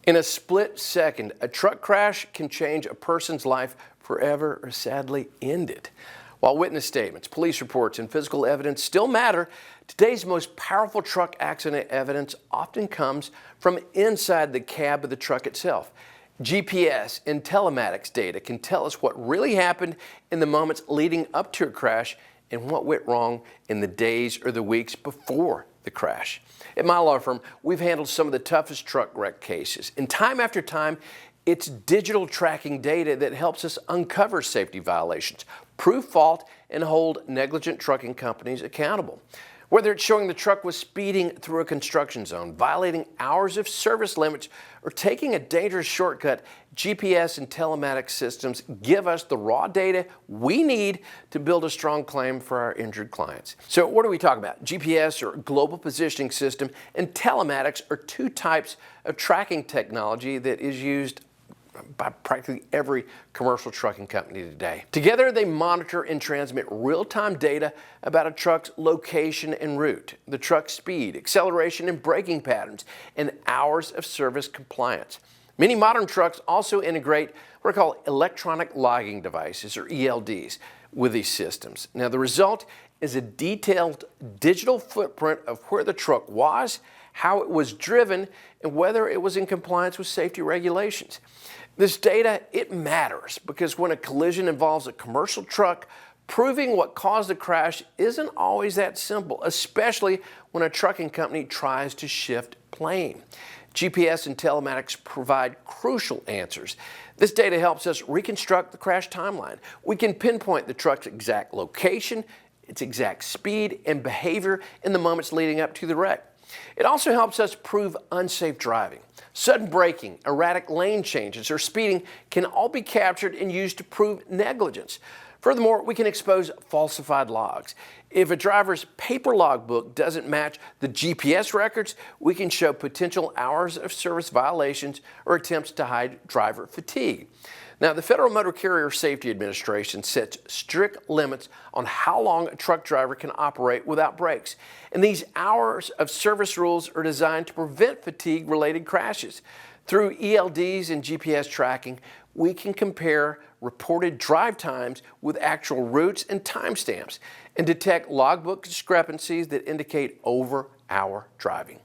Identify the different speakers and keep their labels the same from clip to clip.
Speaker 1: In a split second, a truck crash can change a person's life forever or sadly end it. While witness statements, police reports, and physical evidence still matter, today's most powerful truck accident evidence often comes from inside the cab of the truck itself. GPS and telematics data can tell us what really happened in the moments leading up to a crash and what went wrong in the days or the weeks before the crash. At my law firm, we've handled some of the toughest truck wreck cases, and time after time, it's digital tracking data that helps us uncover safety violations, prove fault, and hold negligent trucking companies accountable. Whether it's showing the truck was speeding through a construction zone, violating hours of service limits, or taking a dangerous shortcut, GPS and telematics systems give us the raw data we need to build a strong claim for our injured clients. So what are we talking about? GPS, or global positioning system, and telematics are two types of tracking technology that is used by practically every commercial trucking company today. Together, they monitor and transmit real-time data about a truck's location and route, the truck's speed, acceleration and braking patterns, and hours of service compliance. Many modern trucks also integrate what are called electronic logging devices, or ELDs, with these systems. Now, the result is a detailed digital footprint of where the truck was, how it was driven, and whether it was in compliance with safety regulations. This data, it matters because when a collision involves a commercial truck, proving what caused the crash isn't always that simple, especially when a trucking company tries to shift blame. GPS and telematics provide crucial answers. This data helps us reconstruct the crash timeline. We can pinpoint the truck's exact location, its exact speed, and behavior in the moments leading up to the wreck. It also helps us prove unsafe driving. Sudden braking, erratic lane changes, or speeding can all be captured and used to prove negligence. Furthermore, we can expose falsified logs. If a driver's paper logbook doesn't match the GPS records, we can show potential hours of service violations or attempts to hide driver fatigue. Now, the Federal Motor Carrier Safety Administration sets strict limits on how long a truck driver can operate without brakes. And these hours of service rules are designed to prevent fatigue-related crashes. Through ELDs and GPS tracking, we can compare reported drive times with actual routes and timestamps and detect logbook discrepancies that indicate over-hour driving.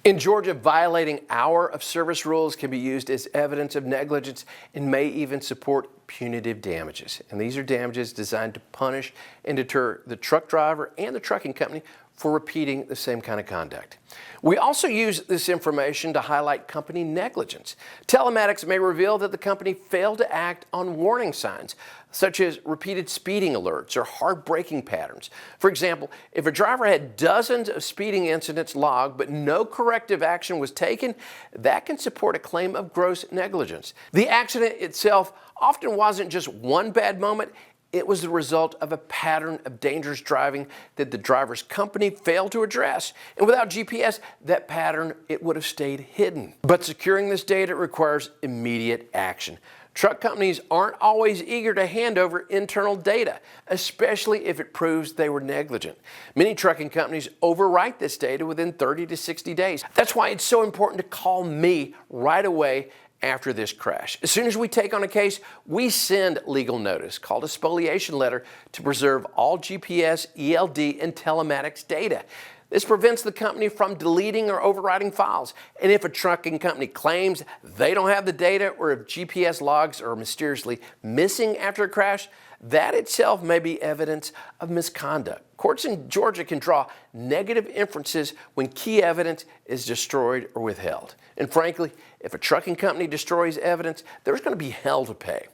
Speaker 1: In Georgia, violating hour of service rules can be used as evidence of negligence and may even support punitive damages. And these are damages designed to punish and deter the truck driver and the trucking company for repeating the same kind of conduct. We also use this information to highlight company negligence. Telematics may reveal that the company failed to act on warning signs, such as repeated speeding alerts or hard braking patterns. For example, if a driver had dozens of speeding incidents logged but no corrective action was taken, that can support a claim of gross negligence. The accident itself often wasn't just one bad moment. It was the result of a pattern of dangerous driving that the driver's company failed to address. And without GPS, that pattern, it would have stayed hidden. But securing this data requires immediate action. Truck companies aren't always eager to hand over internal data, especially if it proves they were negligent. Many trucking companies overwrite this data within 30 to 60 days. That's why it's so important to call me right away after this crash. As soon as we take on a case, we send legal notice called a spoliation letter to preserve all GPS, ELD, and telematics data. This prevents the company from deleting or overwriting files. And if a trucking company claims they don't have the data, or if GPS logs are mysteriously missing after a crash, that itself may be evidence of misconduct. Courts in Georgia can draw negative inferences when key evidence is destroyed or withheld. And frankly, if a trucking company destroys evidence, there's going to be hell to pay.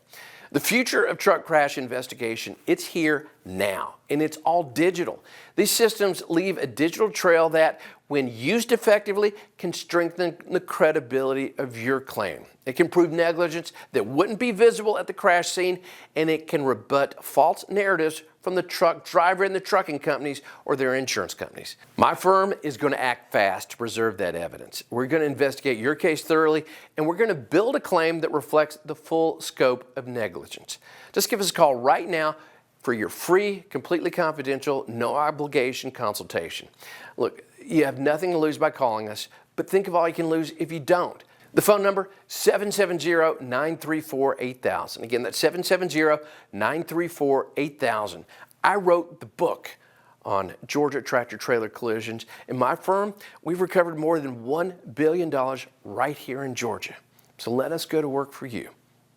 Speaker 1: The future of truck crash investigation, it's here now, and it's all digital. These systems leave a digital trail that, when used effectively, can strengthen the credibility of your claim. It can prove negligence that wouldn't be visible at the crash scene, and it can rebut false narratives from the truck driver and the trucking companies or their insurance companies. My firm is going to act fast to preserve that evidence. We're going to investigate your case thoroughly, and we're going to build a claim that reflects the full scope of negligence. Just give us a call right now for your free, completely confidential, no obligation consultation. Look, you have nothing to lose by calling us, but think of all you can lose if you don't. The phone number, 770-934-8000. Again, that's 770-934-8000. I wrote the book on Georgia tractor-trailer collisions. In my firm, we've recovered more than $1 billion right here in Georgia. So let us go to work for you.